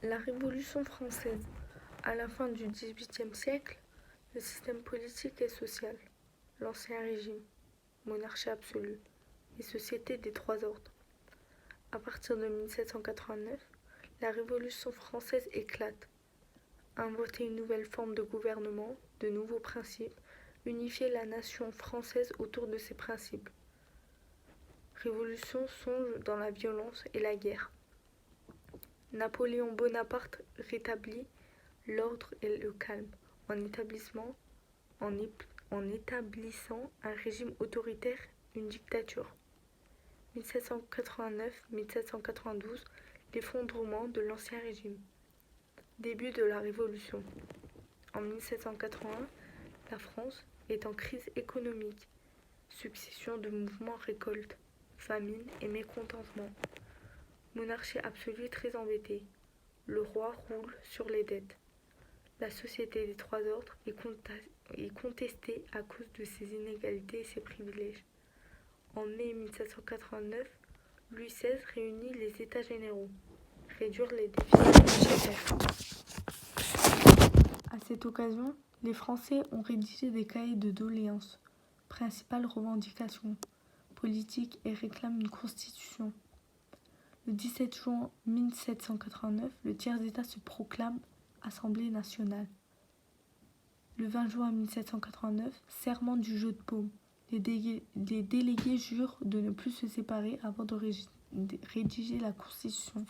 La Révolution française. À la fin du XVIIIe siècle, le système politique et social, l'Ancien Régime, monarchie absolue et société des trois ordres. À partir de 1789, la Révolution française éclate. Inventer une nouvelle forme de gouvernement, de nouveaux principes, unifier la nation française autour de ces principes. Révolution songe dans la violence et la guerre. Napoléon Bonaparte rétablit l'ordre et le calme en établissant un régime autoritaire, une dictature. 1789-1792, l'effondrement de l'Ancien Régime. Début de la Révolution. En 1781, la France est en crise économique. Succession de mouvements récolte, famine et mécontentement. Monarchie absolue très embêtée. Le roi roule sur les dettes. La société des trois ordres est contestée à cause de ses inégalités et ses privilèges. En mai 1789, Louis XVI réunit les États généraux. Réduire les déficits budgétaires. À cette occasion, les Français ont rédigé des cahiers de doléances, principales revendications politiques et réclament une constitution. Le 17 juin 1789, le tiers-État se proclame Assemblée nationale. Le 20 juin 1789, serment du jeu de paume. Les délégués jurent de ne plus se séparer avant de rédiger la Constitution.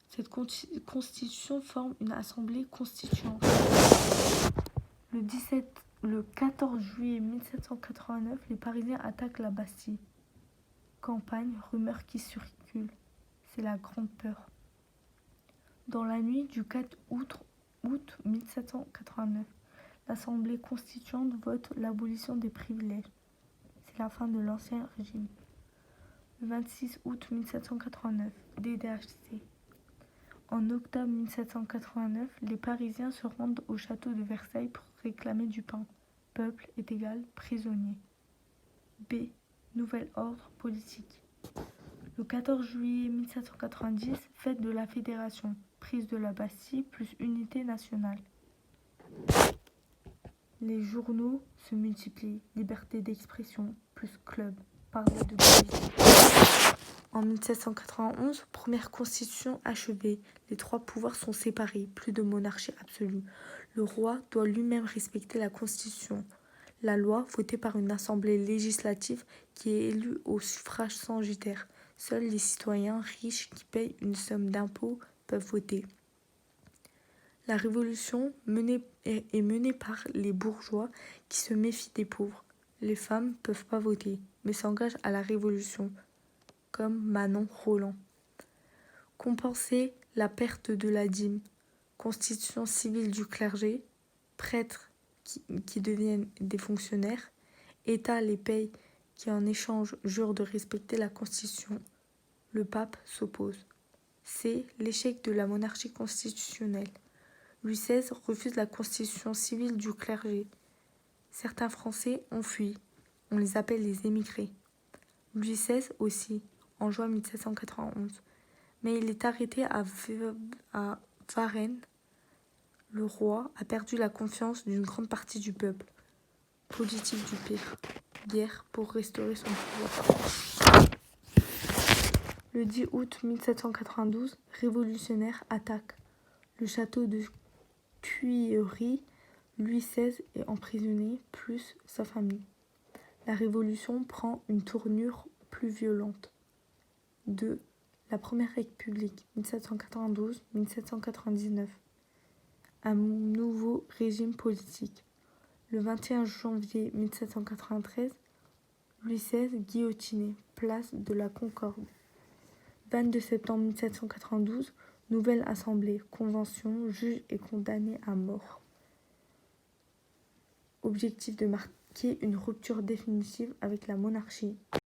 Cette Constitution forme une assemblée constituante. Le 14 juillet 1789, les Parisiens attaquent la Bastille. Campagne, rumeurs qui circulent. C'est la grande peur. Dans la nuit du 4 août 1789, l'Assemblée constituante vote l'abolition des privilèges. C'est la fin de l'Ancien Régime. Le 26 août 1789, DDHC. En octobre 1789, les Parisiens se rendent au château de Versailles pour réclamer du pain. Peuple est égal prisonnier. B. Nouvel ordre politique. Le 14 juillet 1790, fête de la Fédération, prise de la Bastille plus unité nationale. Les journaux se multiplient, liberté d'expression plus club, parler de politique. En 1791, première constitution achevée, les trois pouvoirs sont séparés, plus de monarchie absolue. Le roi doit lui-même respecter la constitution. La loi, votée par une assemblée législative qui est élue au suffrage censitaire. Seuls les citoyens riches qui payent une somme d'impôts peuvent voter. La révolution est menée par les bourgeois qui se méfient des pauvres. Les femmes ne peuvent pas voter, mais s'engagent à la révolution, comme Manon Roland. Compenser la perte de la dîme, constitution civile du clergé, prêtres qui deviennent des fonctionnaires, État les paye qui en échange jurent de respecter la Constitution. Le pape s'oppose. C'est l'échec de la monarchie constitutionnelle. Louis XVI refuse la constitution civile du clergé. Certains Français ont fui. On les appelle les émigrés. Louis XVI aussi, en juin 1791. Mais il est arrêté à Varennes. Le roi a perdu la confiance d'une grande partie du peuple. Politique du pire. Guerre pour restaurer son pouvoir. Le 10 août 1792, révolutionnaires attaquent le château de Tuileries. Louis XVI est emprisonné, plus sa famille. La révolution prend une tournure plus violente. 2. La Première République, 1792-1799. Un nouveau régime politique. Le 21 janvier 1793, Louis XVI guillotiné, place de la Concorde. 22 septembre 1792, nouvelle assemblée, convention, juge est condamné à mort. Objectif de marquer une rupture définitive avec la monarchie.